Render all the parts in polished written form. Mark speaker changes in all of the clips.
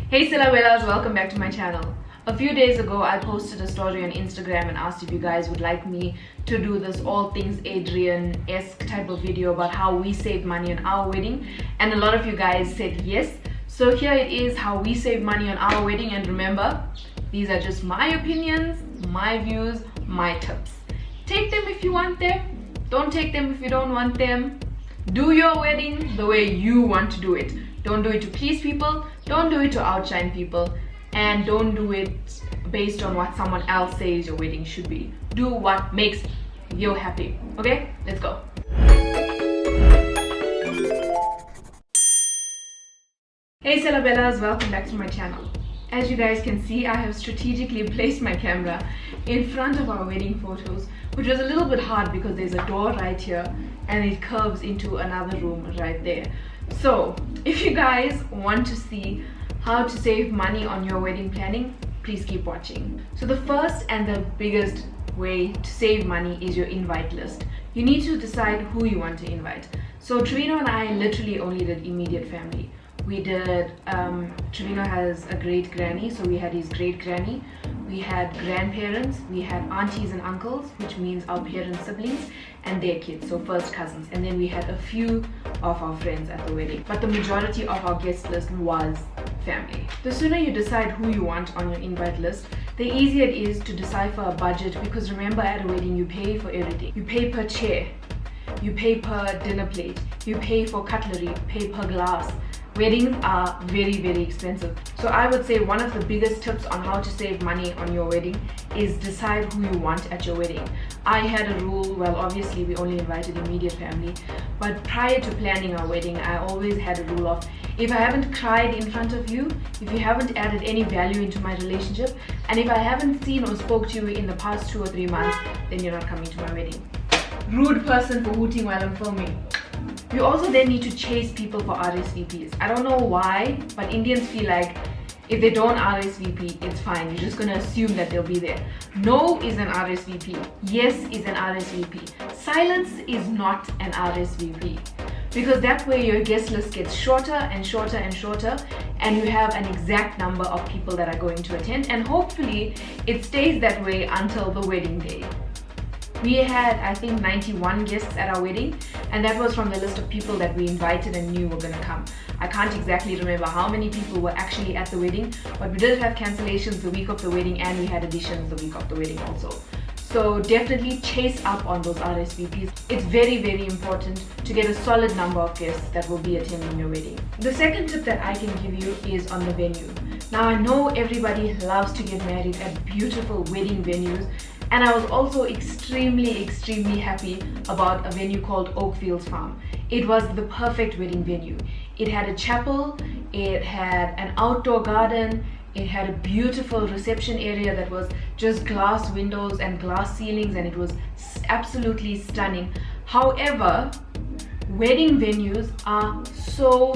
Speaker 1: Hey Silabelas, welcome back to my channel. A few days ago I posted a story on Instagram and asked if you guys would like me to do this all things Adrian-esque type of video about how we saved money on our wedding, and a lot of you guys said yes. So here it is, how we saved money on our wedding. And remember, these are just my opinions, my views, my tips. Take them if you want them, don't take them if you don't want them. Do your wedding the way you want to do it. Don't do it to please people, don't do it to outshine people, and don't do it based on what someone else says your wedding should be. Do what makes you happy. Okay, let's go. Hey Celebellas, welcome back to my channel. As you guys can see, I have strategically placed my camera in front of our wedding photos, which was a little bit hard because there's a door right here and it curves into another room right there. So if you guys want to see how to save money on your wedding planning, please keep watching. So the first and the biggest way to save money is your invite list. You need to decide who you want to invite. So Trevino and I literally only did immediate family. We did, Trevino has a great granny, so we had his great granny. We had grandparents, we had aunties and uncles, which means our parents' siblings, and their kids, so first cousins. And then we had a few of our friends at the wedding. But the majority of our guest list was family. The sooner you decide who you want on your invite list, the easier it is to decipher a budget, because remember, at a wedding you pay for everything. You pay per chair, you pay per dinner plate, you pay for cutlery, you pay per glass. Weddings are very, very expensive. So I would say one of the biggest tips on how to save money on your wedding is decide who you want at your wedding. I had a rule, well obviously we only invited immediate family, but prior to planning our wedding I always had a rule of, if I haven't cried in front of you, if you haven't added any value into my relationship, and if I haven't seen or spoke to you in the past 2 or 3 months, then you're not coming to my wedding. Rude person for hooting while I'm filming. You also then need to chase people for RSVPs. I don't know why, but Indians feel like if they don't RSVP, it's fine. You're just gonna assume that they'll be there. No is an RSVP. Yes is an RSVP. Silence is not an RSVP. Because that way your guest list gets shorter and shorter and shorter, and you have an exact number of people that are going to attend, and hopefully it stays that way until the wedding day. We had, I think, 91 guests at our wedding, and that was from the list of people that we invited and knew were going to come. I can't exactly remember how many people were actually at the wedding, but we did have cancellations the week of the wedding, and we had additions the week of the wedding also. So definitely chase up on those RSVPs. It's very, very important to get a solid number of guests that will be attending your wedding. The second tip that I can give you is on the venue. Now I know everybody loves to get married at beautiful wedding venues, and I was also extremely happy about a venue called Oakfields Farm. It was the perfect wedding venue. It had a chapel, it had an outdoor garden, it had a beautiful reception area that was just glass windows and glass ceilings, and it was absolutely stunning. However, wedding venues are so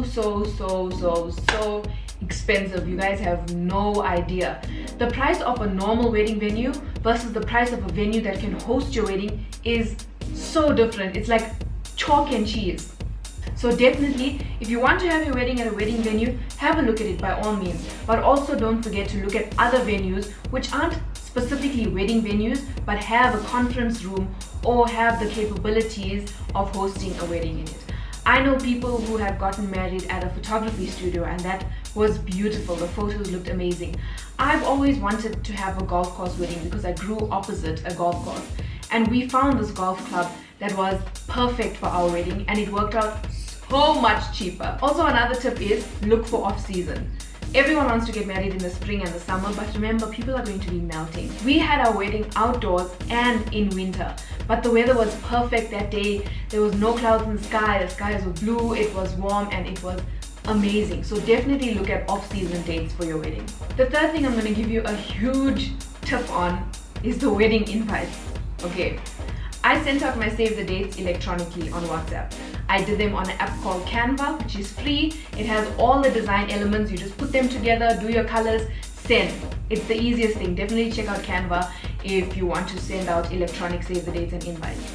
Speaker 1: expensive. You guys have no idea. The price of a normal wedding venue versus the price of a venue that can host your wedding is so different. It's like chalk and cheese. So definitely, if you want to have your wedding at a wedding venue, have a look at it by all means. But also don't forget to look at other venues which aren't specifically wedding venues but have a conference room or have the capabilities of hosting a wedding in it. I know people who have gotten married at a photography studio, and that was beautiful. The photos looked amazing. I've always wanted to have a golf course wedding because I grew opposite a golf course, and we found this golf club that was perfect for our wedding, and it worked out so much cheaper. Also, another tip is look for off-season. Everyone wants to get married in the spring and the summer, but remember, people are going to be melting. We had our wedding outdoors and in winter, but the weather was perfect that day. There was no clouds in the skies were blue, it was warm, and it was amazing. So definitely look at off-season dates for your wedding. The third thing I'm going to give you a huge tip on is the wedding invites. Okay, I sent out my save the dates electronically on WhatsApp. I did them on an app called Canva, which is free. It has all the design elements. You just put them together, do your colors, send. It's the easiest thing. Definitely check out Canva if you want to send out electronic save the dates and invites.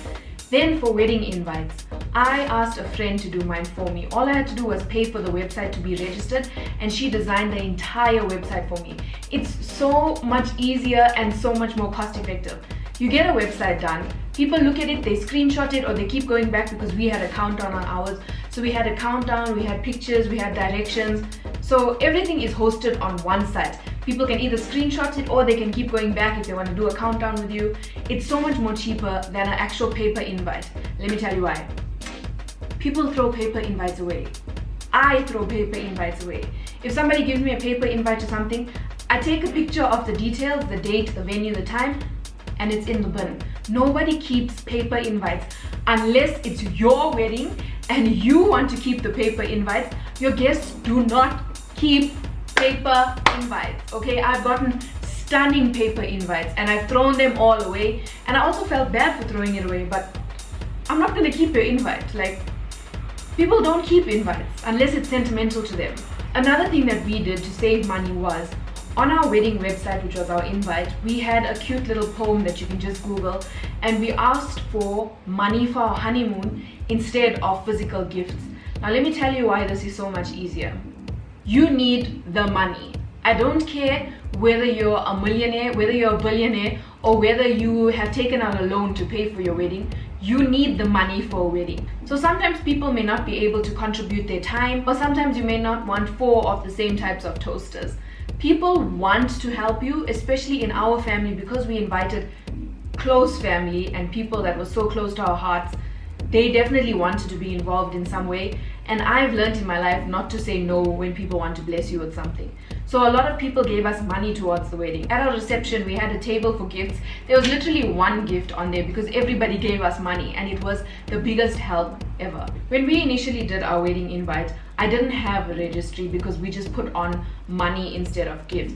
Speaker 1: Then for wedding invites, I asked a friend to do mine for me. All I had to do was pay for the website to be registered, and she designed the entire website for me. It's so much easier and so much more cost effective. You get a website done, people look at it, they screenshot it, or they keep going back because we had a countdown on ours. So we had a countdown, we had pictures, we had directions. So everything is hosted on one site. People can either screenshot it or they can keep going back if they want to do a countdown with you. It's so much more cheaper than an actual paper invite. Let me tell you why. People throw paper invites away. I throw paper invites away. If somebody gives me a paper invite to something, I take a picture of the details, the date, the venue, the time, and it's in the bin. Nobody keeps paper invites unless it's your wedding and you want to keep the paper invites. Your guests do not keep paper invites, okay? I've gotten stunning paper invites and I've thrown them all away, and I also felt bad for throwing it away, but I'm not gonna keep your invite. Like, people don't keep invites unless it's sentimental to them. Another thing that we did to save money was, on our wedding website, which was our invite, we had a cute little poem that you can just Google, and we asked for money for our honeymoon instead of physical gifts. Now let me tell you why this is so much easier. You need the money. I don't care whether you're a millionaire, whether you're a billionaire, or whether you have taken out a loan to pay for your wedding. You need the money for a wedding. So sometimes people may not be able to contribute their time, or sometimes you may not want 4 of the same types of toasters. People want to help you, especially in our family, because we invited close family and people that were so close to our hearts. They definitely wanted to be involved in some way, and I've learned in my life not to say no when people want to bless you with something. So a lot of people gave us money towards the wedding. At our reception, we had a table for gifts. There was literally one gift on there because everybody gave us money, and it was the biggest help ever. When we initially did our wedding invite, I didn't have a registry because we just put on money instead of gifts.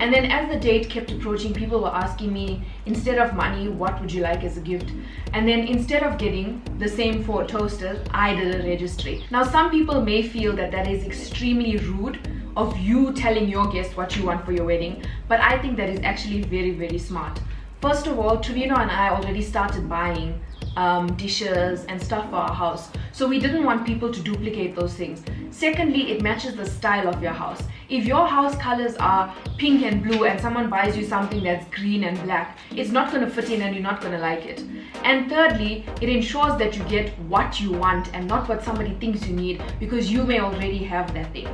Speaker 1: And then as the date kept approaching, people were asking me, instead of money, what would you like as a gift? And then instead of getting the same 4 toasters, I did a registry. Now some people may feel that that is extremely rude of you telling your guests what you want for your wedding, but I think that is actually very, very smart. First of all, Trevino and I already started buying dishes and stuff for our house, so we didn't want people to duplicate those things. Secondly, it matches the style of your house. If your house colors are pink and blue and someone buys you something that's green and black, it's not going to fit in and you're not going to like it. And thirdly, it ensures that you get what you want and not what somebody thinks you need, because you may already have that thing.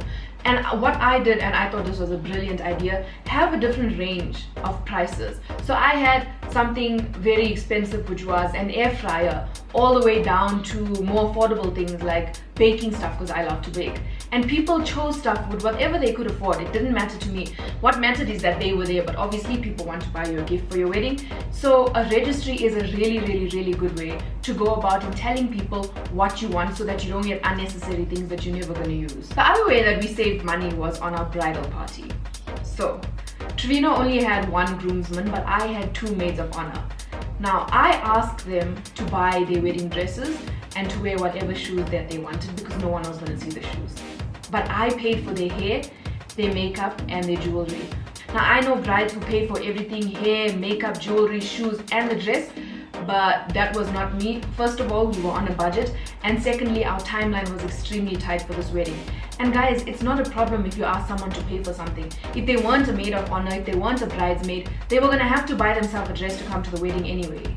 Speaker 1: And what I did, and I thought this was a brilliant idea, have a different range of prices. So I had something very expensive, which was an air fryer, all the way down to more affordable things like baking stuff, because I love to bake. And people chose stuff with whatever they could afford. It didn't matter to me. What mattered is that they were there, but obviously people want to buy you a gift for your wedding. So a registry is a really, really, really good way to go about in telling people what you want, so that you don't get unnecessary things that you're never going to use. The other way that we saved money was on our bridal party. So Trevino only had 1 groomsman, but I had 2 maids of honor. Now I asked them to buy their wedding dresses and to wear whatever shoes that they wanted, because no one was going to see the shoes. But I paid for their hair, their makeup, and their jewelry. Now I know brides who pay for everything: hair, makeup, jewelry, shoes, and the dress, but that was not me. First of all, we were on a budget, and secondly, our timeline was extremely tight for this wedding. And guys, it's not a problem if you ask someone to pay for something. If they weren't a maid of honor, if they weren't a bridesmaid, they were gonna have to buy themselves a dress to come to the wedding anyway.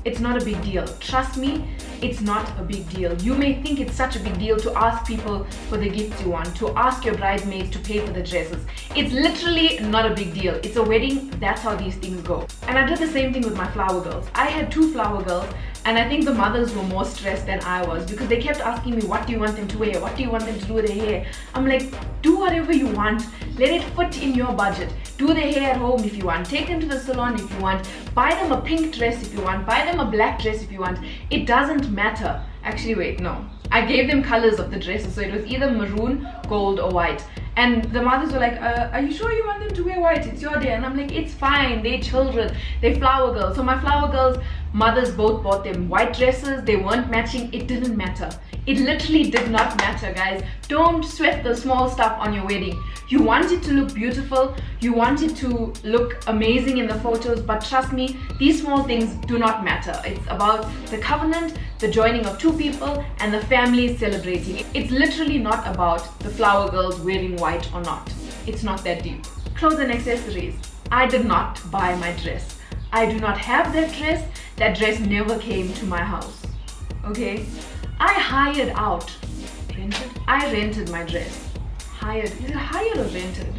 Speaker 1: It's not a big deal. Trust me, it's not a big deal. You may think it's such a big deal to ask people for the gifts you want, to ask your bridesmaids to pay for the dresses. It's literally not a big deal. It's a wedding, that's how these things go. And I did the same thing with my flower girls. I had 2 flower girls, and I think the mothers were more stressed than I was, because they kept asking me, what do you want them to wear? What do you want them to do with their hair? I'm like, do whatever you want. Let it fit in your budget. Do their hair at home if you want. Take them to the salon if you want. Buy them a pink dress if you want. Buy them a black dress if you want. It doesn't matter. Actually, wait, no. I gave them colors of the dresses, so it was either maroon, gold, or white. And the mothers were like, are you sure you want them to wear white? It's your day. And I'm like, it's fine. They're children. They're flower girls. So my flower girls' mothers both bought them white dresses. They weren't matching. It didn't matter. It literally did not matter, guys. Don't sweat the small stuff on your wedding. You want it to look beautiful, you want it to look amazing in the photos, but trust me, these small things do not matter. It's about the covenant, the joining of two people, and the family celebrating. It's literally not about the flower girls wearing white or not. It's not that deep. Clothes and accessories. I did not buy my dress. I do not have that dress. That dress never came to my house. Okay? I hired out. Rented? I rented my dress. Hired. Is it hired or rented?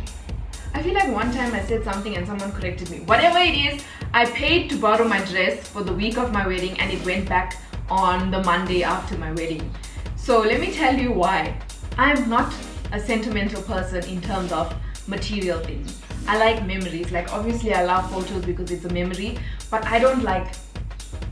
Speaker 1: I feel like one time I said something and someone corrected me. Whatever it is, I paid to borrow my dress for the week of my wedding and it went back on the Monday after my wedding. So let me tell you why. I'm not a sentimental person in terms of material things. I like memories. Like obviously I love photos because it's a memory, but I don't like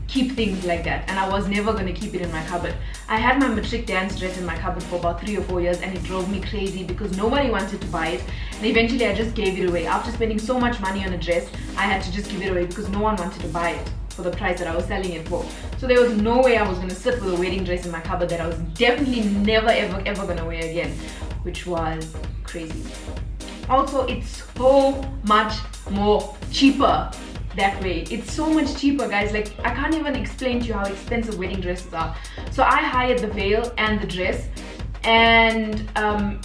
Speaker 1: keep things like that, and I was never going to keep it in my cupboard. I had my matric dance dress in my cupboard for about 3 or 4 years and it drove me crazy because nobody wanted to buy it, and eventually I just gave it away. After spending so much money on a dress, I had to just give it away because no one wanted to buy it for the price that I was selling it for. So there was no way I was going to sit with a wedding dress in my cupboard that I was definitely never ever going to wear again, which was crazy. Also, it's so much more cheaper that way. It's so much cheaper, guys. Like I can't even explain to you how expensive wedding dresses are. So I hired the veil and the dress, and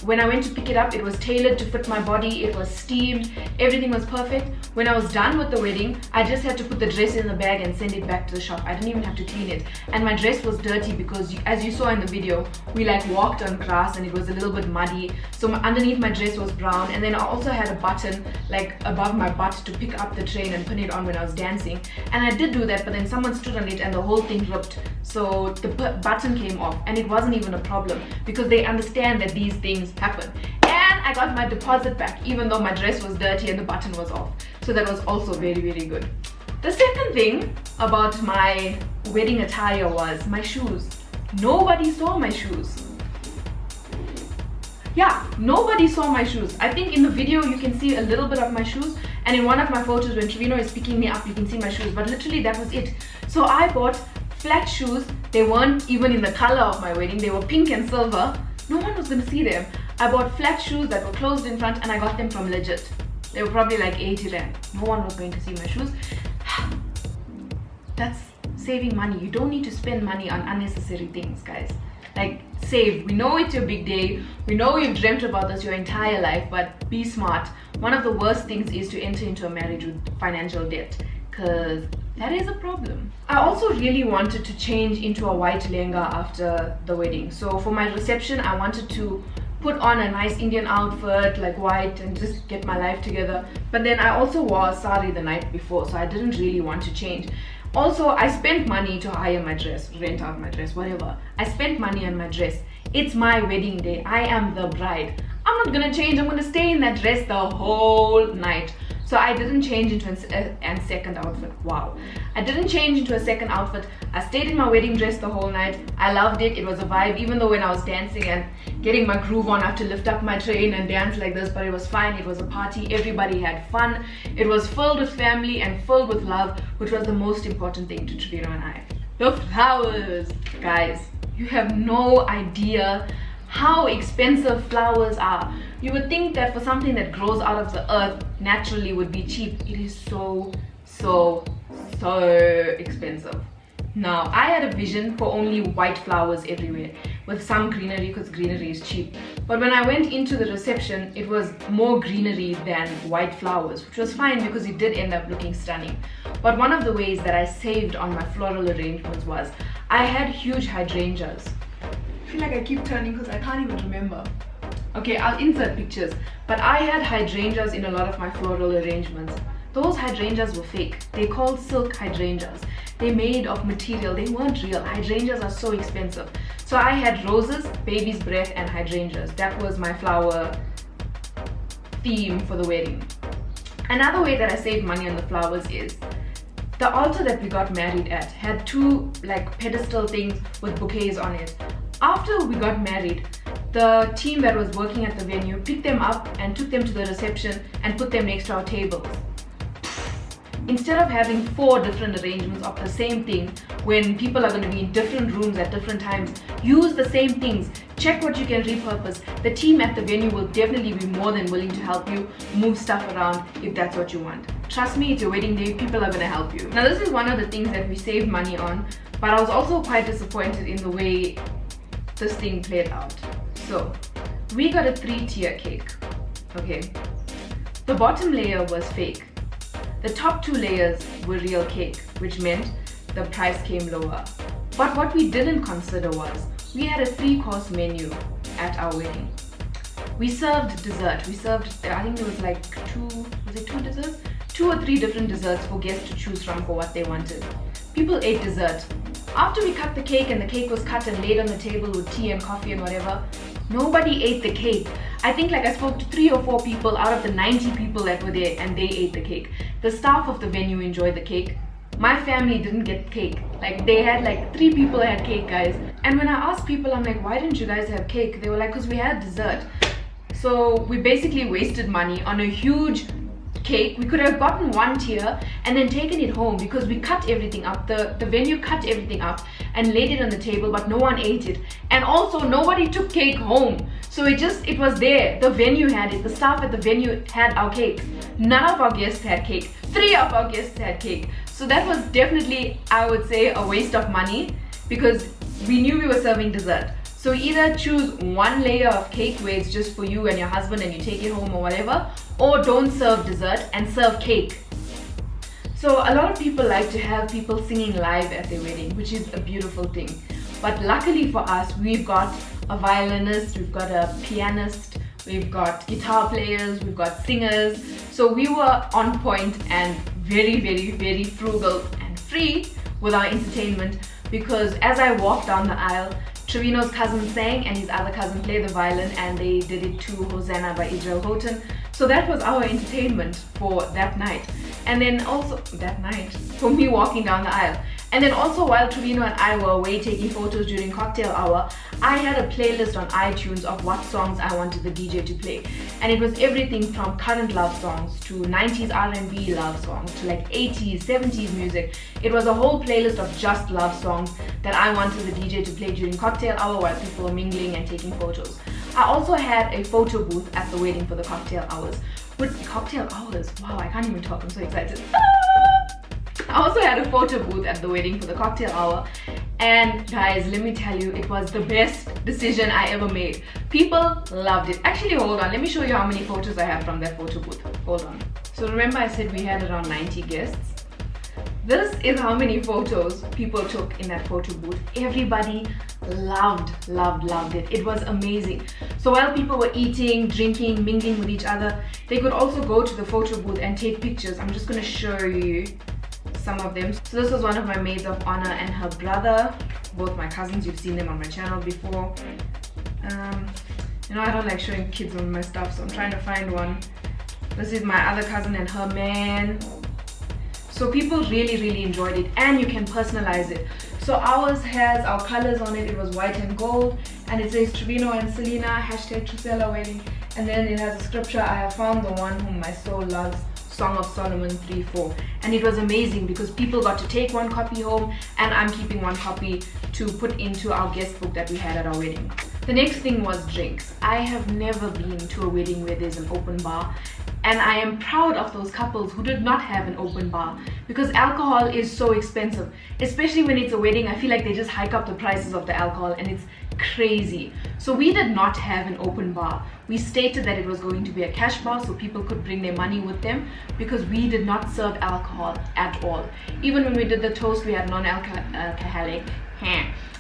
Speaker 1: when I went to pick it up, it was tailored to fit my body, it was steamed, everything was perfect. When I was done with the wedding, I just had to put the dress in the bag and send it back to the shop. I didn't even have to clean it, and my dress was dirty because as you saw in the video, we like walked on grass and it was a little bit muddy, so underneath my dress was brown. And then I also had a button like above my butt to pick up the train and pin it on when I was dancing, and I did do that, but then someone stood on it and the whole thing ripped, so the button came off, and it wasn't even a problem because they understand that these things happen. And I got my deposit back even though my dress was dirty and the button was off, so that was also very good. The second thing about my wedding attire was my shoes. Nobody saw my shoes. Yeah, nobody saw my shoes. I think in the video you can see a little bit of my shoes, and in one of my photos when Trevino is picking me up you can see my shoes, but literally that was it. So I bought flat shoes. They weren't even in the color of my wedding, they were pink and silver. No one was gonna see them. I bought flat shoes that were closed in front and I got them from Legit. They were probably like 80 rand. No one was going to see my shoes. That's saving money. You don't need to spend money on unnecessary things, guys. Like, save. We know it's your big day. We know you've dreamt about this your entire life, but be smart. One of the worst things is to enter into a marriage with financial debt, because that is a problem. I also really wanted to change into a white lehenga after the wedding. So for my reception, I wanted to put on a nice Indian outfit, like white, and just get my life together. But then I also wore a sari the night before, so I didn't really want to change. Also, I spent money to hire my dress, rent out my dress, whatever. I spent money on my dress. It's my wedding day. I am the bride. I'm not gonna change. I'm gonna stay in that dress the whole night. So I didn't change into a second outfit. Wow. I didn't change into a second outfit. I stayed in my wedding dress the whole night. I loved it. It was a vibe, even though when I was dancing and getting my groove on, I had to lift up my train and dance like this, but it was fine. It was a party. Everybody had fun. It was filled with family and filled with love, which was the most important thing to Trevino and I. The flowers, guys. You have no idea how expensive flowers are. You would think that for something that grows out of the earth naturally would be cheap. It is so expensive. Now, I had a vision for only white flowers everywhere with some greenery, because greenery is cheap. But when I went into the reception, it was more greenery than white flowers, which was fine because it did end up looking stunning. But one of the ways that I saved on my floral arrangements was I had huge hydrangeas. I feel like I keep turning because I can't even remember. Okay, I'll insert pictures. But I had hydrangeas in a lot of my floral arrangements. Those hydrangeas were fake. They're called silk hydrangeas. They're made of material. They weren't real. Hydrangeas are so expensive. So I had roses, baby's breath, and hydrangeas. That was my flower theme for the wedding. Another way that I saved money on the flowers is the altar that we got married at had two like pedestal things with bouquets on it. After we got married, the team that was working at the venue picked them up and took them to the reception and put them next to our tables. Instead of having 4 different arrangements of the same thing, when people are going to be in different rooms at different times. Use the same things. Check what you can repurpose. The team at the venue will definitely be more than willing to help you move stuff around if that's what you want. Trust me, it's your wedding day, people are going to help you. Now this is one of the things that we saved money on, but I was also quite disappointed in the way this thing played out. So we got a 3-tier cake. Okay, the bottom layer was fake. The top 2 layers were real cake, which meant the price came lower. But what we didn't consider was we had a 3-course menu at our wedding. We served dessert. We served, I think it was like 2 desserts? 2 or 3 different desserts for guests to choose from for what they wanted. People ate dessert. After we cut the cake and the cake was cut and laid on the table with tea and coffee and whatever, nobody ate the cake. I think like I spoke to 3 or 4 people out of the 90 people that were there, and they ate the cake. The staff of the venue enjoyed the cake. My family didn't get cake. Like they had like 3 people had cake, guys. And when I asked people, I'm like, why didn't you guys have cake? They were like, because we had dessert. So we basically wasted money on a huge cake. We could have gotten 1 tier and then taken it home because we cut everything up. The venue cut everything up and laid it on the table, but no one ate it. And also nobody took cake home. So it was there. The venue had it. The staff at the venue had our cake. None of our guests had cake. 3 of our guests had cake. So that was definitely, I would say, a waste of money because we knew we were serving dessert. So either choose 1 layer of cake where it's just for you and your husband and you take it home or whatever, or don't serve dessert and serve cake. So a lot of people like to have people singing live at their wedding, which is a beautiful thing. But luckily for us, we've got a violinist, we've got a pianist, we've got guitar players, we've got singers. So we were on point and very, very, very frugal and free with our entertainment, because as I walked down the aisle, Trevino's cousin sang and his other cousin played the violin, and they did it to Hosanna by Israel Houghton. So that was our entertainment for that night. And then also that night, for me walking down the aisle. And then also while Trevino and I were away taking photos during cocktail hour, I had a playlist on iTunes of what songs I wanted the DJ to play. And it was everything from current love songs to 90s R&B love songs to like 80s, 70s music. It was a whole playlist of just love songs that I wanted the DJ to play during cocktail hour while people were mingling and taking photos. I also had a photo booth at the wedding for the cocktail hours. With cocktail hours, wow, I can't even talk, I'm so excited. I also had a photo booth at the wedding for the cocktail hour, and guys, let me tell you, it was the best decision I ever made. People loved it. Actually, hold on, let me show you how many photos I have from that photo booth. Hold on. So remember I said we had around 90 guests? This is how many photos people took in that photo booth. Everybody loved it. It was amazing. So while people were eating, drinking, mingling with each other, they could also go to the photo booth and take pictures. I'm just going to show you some of them. So this was one of my maids of honor and her brother, both my cousins. You've seen them on my channel before. You know, I don't like showing kids on my stuff, so I'm trying to find one. This is my other cousin and her man. So people really enjoyed it, and you can personalize it. So ours has our colors on it. It was white and gold, and it says Trevino and Selina, hashtag Trusella wedding. And then it has a scripture, I have found the one whom my soul loves, Song of Solomon 3:4. And it was amazing because people got to take 1 copy home, and I'm keeping 1 copy to put into our guest book that we had at our wedding. The next thing was drinks. I have never been to a wedding where there's an open bar, and I am proud of those couples who did not have an open bar, because alcohol is so expensive. Especially when it's a wedding, I feel like they just hike up the prices of the alcohol and it's crazy. So we did not have an open bar. We stated that it was going to be a cash bar so people could bring their money with them, because we did not serve alcohol at all. Even when we did the toast, we had non-alcoholic.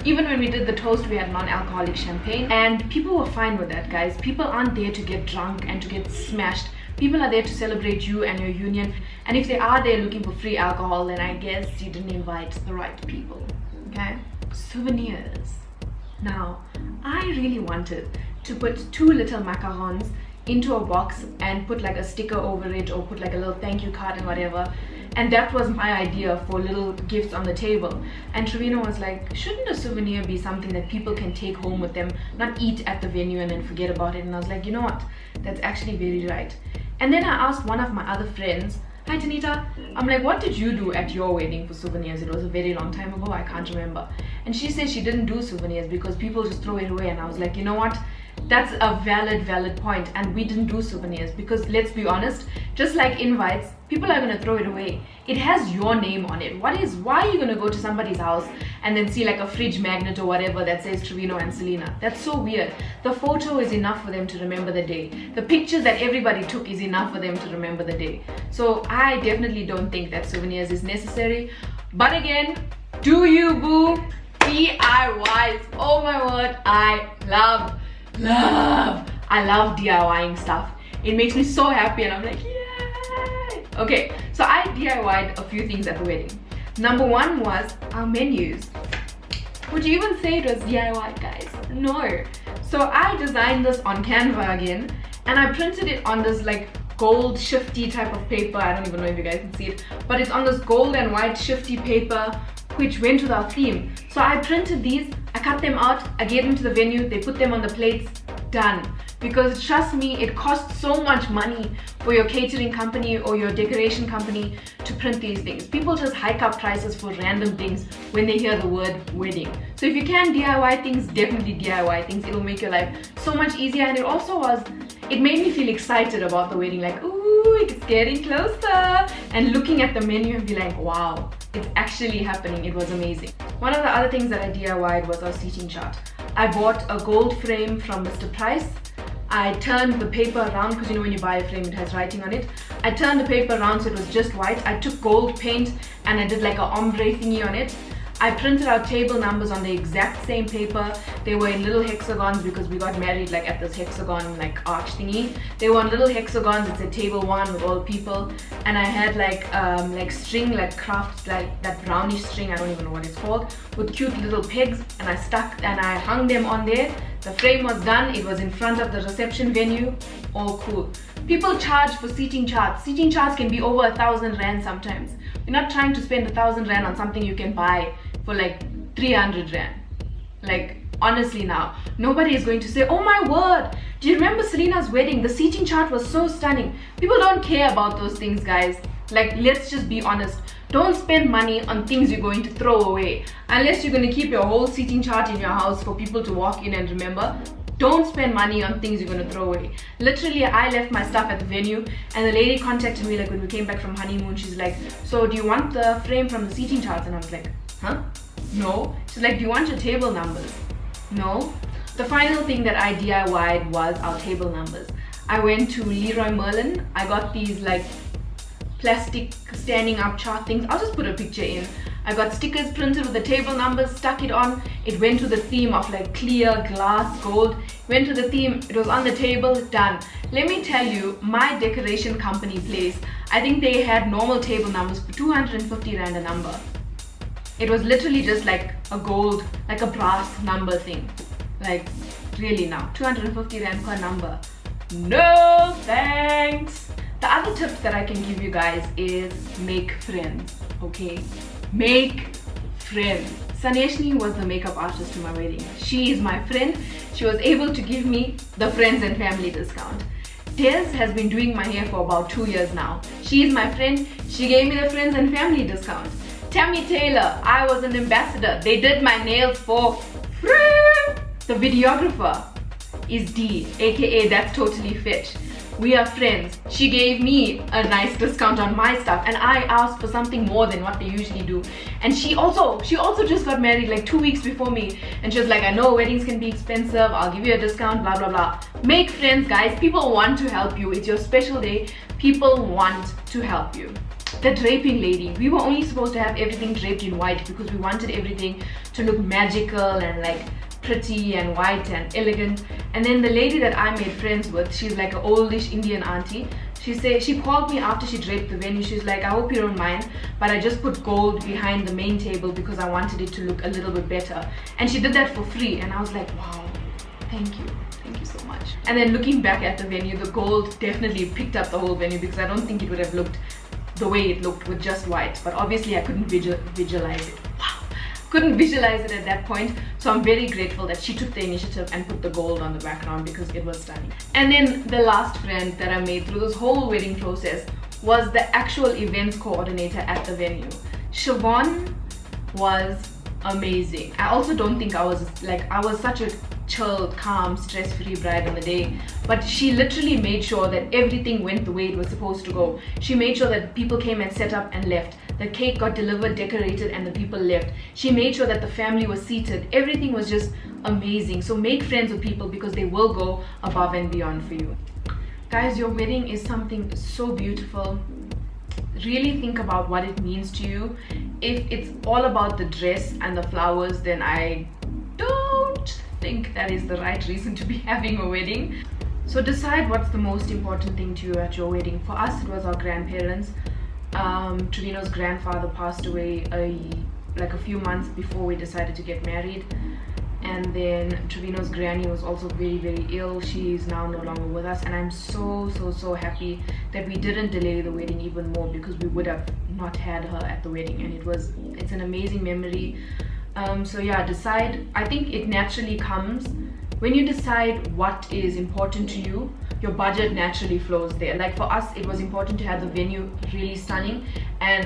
Speaker 1: Even when we did the toast, we had non-alcoholic champagne, and people were fine with that, guys. People aren't there to get drunk and to get smashed. People are there to celebrate you and your union, and if they are there looking for free alcohol, then I guess you didn't invite the right people. Okay? Souvenirs. Now, I really wanted to put 2 little macarons into a box and put like a sticker over it, or put like a little thank you card and whatever. And that was my idea for little gifts on the table. And Trevino was like, shouldn't a souvenir be something that people can take home with them, not eat at the venue and then forget about it? And I was like, you know what? That's actually very right. And then I asked one of my other friends, "Hi Tanita." I'm like, "What did you do at your wedding for souvenirs?" It was a very long time ago, I can't remember. And she said she didn't do souvenirs because people just throw it away. And I was like, you know what? That's a valid point. And we didn't do souvenirs because, let's be honest, just like invites, people are going to throw it away. It has your name on it. Why are you going to go to somebody's house and then see like a fridge magnet or whatever that says Trevino and Selina? That's so weird. The photo is enough for them to remember the day. The pictures that everybody took is enough for them to remember the day. So I definitely don't think that souvenirs is necessary. But again, do you, boo? DIYs. Oh my word, I love DIYing stuff. It makes me so happy and I'm like, yay! Okay, so I DIY'd a few things at the wedding. Number one was our menus. Would you even say it was DIY, guys? No. So I designed this on Canva again and I printed it on this like gold shifty type of paper. I don't even know if you guys can see it, but it's on this gold and white shifty paper which went with our theme. So I printed these, I cut them out, I gave them to the venue, they put them on the plates, done. Because trust me, it costs so much money for your catering company or your decoration company to print these things. People just hike up prices for random things when they hear the word wedding. So if you can DIY things, definitely DIY things. It'll make your life so much easier. And it made me feel excited about the wedding, like, ooh, it's getting closer. And looking at the menu and be like, wow, it's actually happening. It was amazing. One of the other things that I DIY'd was our seating chart. I bought a gold frame from Mr. Price. I turned the paper around because you know when you buy a frame it has writing on it. I turned the paper around so it was just white. I took gold paint and I did like a ombre thingy on it. I printed out table numbers on the exact same paper. They were in little hexagons because we got married like at this hexagon like arch thingy. They were on little hexagons. It said table 1 with all people, and I had like string, like craft, like that brownish string, I don't even know what it's called, with cute little pegs, and I hung them on there. The frame was done. It was in front of the reception venue. All cool. People charge for seating charts. Seating charts can be over 1,000 rand sometimes. You're not trying to spend 1,000 rand on something you can buy for like 300 rand. Like honestly now, nobody is going to say, oh my word, do you remember Selina's wedding? The seating chart was so stunning. People don't care about those things, guys. Like, let's just be honest. Don't spend money on things you're going to throw away. Unless you're going to keep your whole seating chart in your house for people to walk in and remember. Don't spend money on things you're going to throw away. Literally, I left my stuff at the venue and the lady contacted me like when we came back from honeymoon. She's like, so do you want the frame from the seating charts? And I was like, huh? No. She's like, do you want your table numbers? No. The final thing that I DIY'd was our table numbers. I went to Leroy Merlin. I got these like plastic standing up chart things. I'll just put a picture in. I got stickers printed with the table numbers, stuck it on. It went to the theme of like clear glass gold. Went to the theme, it was on the table, done. Let me tell you, my decoration company place, I think they had normal table numbers for 250 rand a number. It was literally just like a gold, like a brass number thing. Like, really now, 250 rand per number. No thanks. The other tips that I can give you guys is make friends, okay? Make friends. Saneshni was the makeup artist to my wedding. She is my friend. She was able to give me the friends and family discount. Des has been doing my hair for about 2 years now. She is my friend. She gave me the friends and family discount. Tammy Taylor, I was an ambassador. They did my nails for free. The videographer is D, aka That's Totally Fit. We are friends. She gave me a nice discount on my stuff and I asked for something more than what they usually do. And she also just got married like 2 weeks before me and she was like, I know weddings can be expensive, I'll give you a discount, blah blah blah. Make friends, guys. People want to help you. It's your special day. People want to help you. The draping lady, we were only supposed to have everything draped in white because we wanted everything to look magical and like pretty and white and elegant. And then the lady that I made friends with, she's like an oldish Indian auntie. She called me after she draped the venue. She's like, I hope you don't mind, but I just put gold behind the main table because I wanted it to look a little bit better. And she did that for free and I was like, wow, thank you so much. And then looking back at the venue, the gold definitely picked up the whole venue because I don't think it would have looked the way it looked with just white, but obviously I couldn't visualize it. Wow, couldn't visualize it at that point. So I'm very grateful that she took the initiative and put the gold on the background because it was stunning. And then the last friend that I made through this whole wedding process was the actual events coordinator at the venue. Siobhan was amazing. I also don't think I was such a chilled, calm, stress-free bride on the day, but she literally made sure that everything went the way it was supposed to go. She made sure that people came and set up and left. The cake got delivered, decorated, and the people left. She made sure that the family was seated. Everything was just amazing. So make friends with people because they will go above and beyond for you. Guys, your wedding is something so beautiful. Really think about what it means to you. If it's all about the dress and the flowers, then I don't think that is the right reason to be having a wedding. So decide what's the most important thing to you at your wedding. For us, it was our grandparents. Trevino's grandfather passed away a few months before we decided to get married, and then Trevino's granny was also very, very ill. She is now no longer with us, and I'm so happy that we didn't delay the wedding even more, because we would have not had her at the wedding, and it's an amazing memory. So yeah, decide. I think it naturally comes when you decide what is important to you. Your budget naturally flows there. Like for us, it was important to have the venue really stunning, and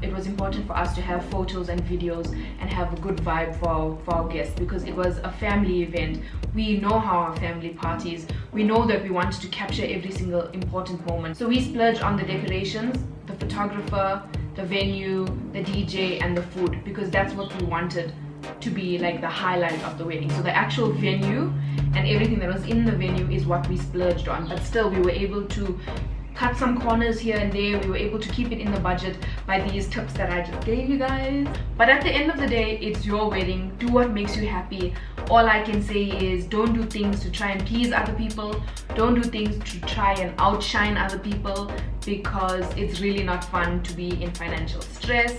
Speaker 1: it was important for us to have photos and videos and have a good vibe for our guests, because it was a family event. We know how our family parties. We know that we wanted to capture every single important moment. So we splurged on the decorations, the photographer, the venue, the DJ, and the food, because that's what we wanted to be like the highlight of the wedding. So the actual venue and everything that was in the venue is what we splurged on, but still we were able to cut some corners here and there. We were able to keep it in the budget by these tips that I just gave you guys. But at the end of the day, it's your wedding. Do what makes you happy. All I can say is don't do things to try and please other people. Don't do things to try and outshine other people, because it's really not fun to be in financial stress.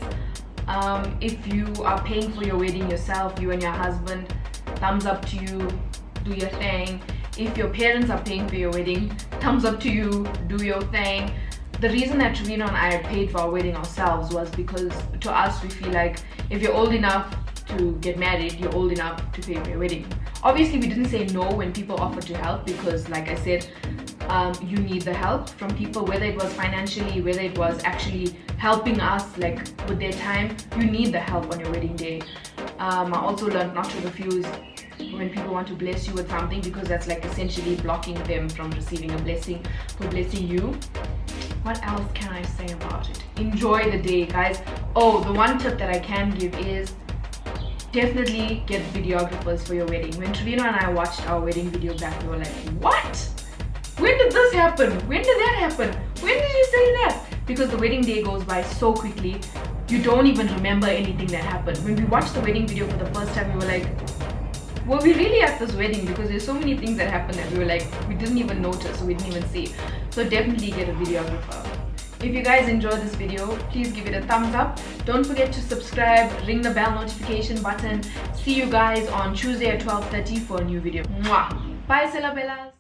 Speaker 1: If you are paying for your wedding yourself, you and your husband, thumbs up to you, do your thing. If your parents are paying for your wedding, thumbs up to you, do your thing. The reason that Trevino and I paid for our wedding ourselves was because to us we feel like if you're old enough to get married, you're old enough to pay for your wedding. Obviously we didn't say no when people offered to help, because like I said, you need the help from people, whether it was financially, whether it was actually helping us like with their time. You need the help on your wedding day. I also learned not to refuse when people want to bless you with something, because that's like essentially blocking them from receiving a blessing for blessing you. What else can I say about it? Enjoy the day, guys. Oh, the one tip that I can give is definitely get videographers for your wedding. When Trevino and I watched our wedding video back, we were like, what? When did this happen? When did that happen? When did you say that? Because the wedding day goes by so quickly, you don't even remember anything that happened. When we watched the wedding video for the first time, we were like, were we really at this wedding? Because there's so many things that happened that we were like, we didn't even notice, we didn't even see. So definitely get a videographer. If you guys enjoyed this video, please give it a thumbs up. Don't forget to subscribe, ring the bell notification button. See you guys on Tuesday at 12:30 for a new video. Mwah! Bye, Celebellas!